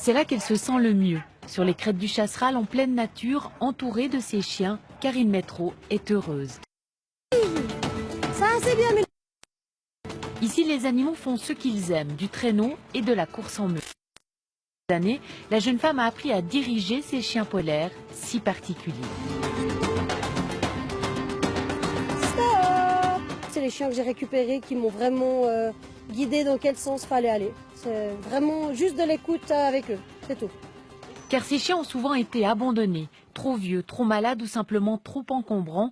C'est là qu'elle se sent le mieux. Sur les crêtes du Chasseral, en pleine nature, entourée de ses chiens, Karine Métro est heureuse. Ça, c'est bien, mais... Ici, les animaux font ce qu'ils aiment, du traîneau et de la course en meute. Cette année, la jeune femme a appris à diriger ses chiens polaires si particuliers. Stop! C'est les chiens que j'ai récupérés qui m'ont vraiment guidée dans quel sens fallait aller. C'est vraiment juste de l'écoute avec eux, c'est tout. Car ces chiens ont souvent été abandonnés, trop vieux, trop malades ou simplement trop encombrants.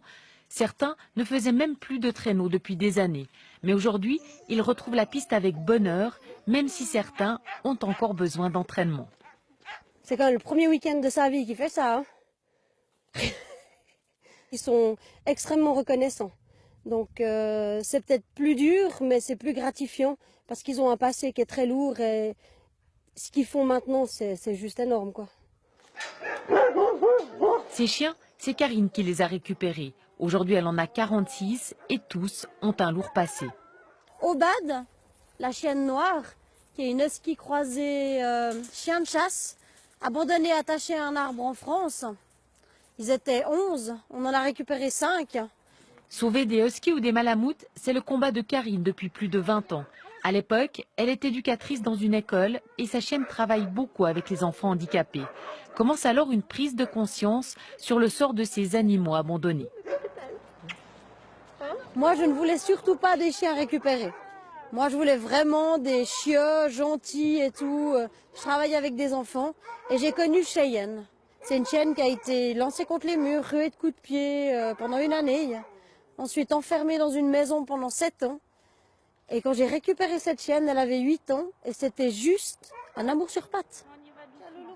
Certains ne faisaient même plus de traîneau depuis des années. Mais aujourd'hui, ils retrouvent la piste avec bonheur, même si certains ont encore besoin d'entraînement. C'est quand même le premier week-end de sa vie qui fait ça. Hein. Ils sont extrêmement reconnaissants. Donc c'est peut-être plus dur, mais c'est plus gratifiant parce qu'ils ont un passé qui est très lourd et ce qu'ils font maintenant, c'est juste énorme, quoi. Ces chiens, c'est Karine qui les a récupérés. Aujourd'hui, elle en a 46 et tous ont un lourd passé. Obad, la chienne noire, qui est une husky croisée chien de chasse, abandonnée attachée à un arbre en France. Ils étaient 11, on en a récupéré 5. Sauver des huskies ou des malamoutes, c'est le combat de Karine depuis plus de 20 ans. À l'époque, elle est éducatrice dans une école et sa chienne travaille beaucoup avec les enfants handicapés. Commence alors une prise de conscience sur le sort de ces animaux abandonnés. Moi, je ne voulais surtout pas des chiens récupérés. Moi, je voulais vraiment des chiots gentils et tout. Je travaillais avec des enfants et j'ai connu Cheyenne. C'est une chienne qui a été lancée contre les murs, ruée de coups de pied pendant une année. Ensuite enfermée dans une maison pendant 7 ans. Et quand j'ai récupéré cette chienne, elle avait 8 ans et c'était juste un amour sur pattes.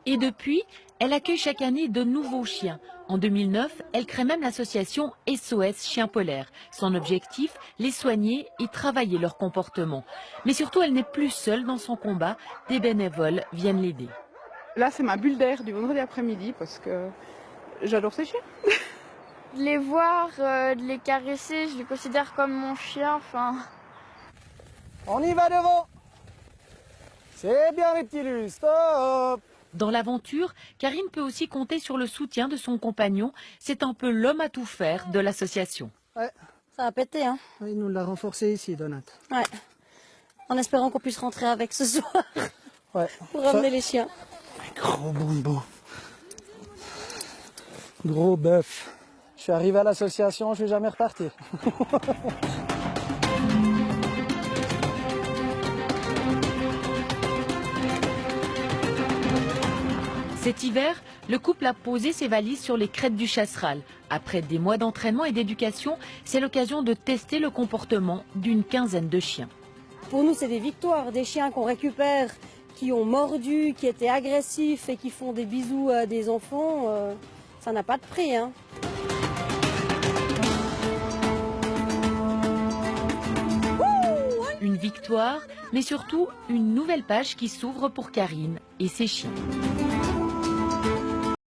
Et depuis, elle accueille chaque année de nouveaux chiens. En 2009, elle crée même l'association SOS Chiens Polaires. Son objectif, les soigner et travailler leur comportement. Mais surtout, elle n'est plus seule dans son combat. Des bénévoles viennent l'aider. Là, c'est ma bulle d'air du vendredi après-midi parce que j'adore ces chiens. De les voir, de les caresser, je les considère comme mon chien. Enfin... On y va devant. C'est bien les petits lus, stop. Dans l'aventure, Karine peut aussi compter sur le soutien de son compagnon. C'est un peu l'homme à tout faire de l'association. Ouais. Ça a pété, hein? Il nous l'a renforcé ici, Donat. Ouais. En espérant qu'on puisse rentrer avec ce soir. Ouais. Pour ramener les chiens. Gros bonbon. Gros bœuf. Je suis arrivé à l'association, je suis jamais reparti. Cet hiver, le couple a posé ses valises sur les crêtes du Chasseral. Après des mois d'entraînement et d'éducation, c'est l'occasion de tester le comportement d'une quinzaine de chiens. Pour nous, c'est des victoires, des chiens qu'on récupère, qui ont mordu, qui étaient agressifs et qui font des bisous à des enfants. Ça n'a pas de prix, hein. Une victoire, mais surtout une nouvelle page qui s'ouvre pour Karine et ses chiens.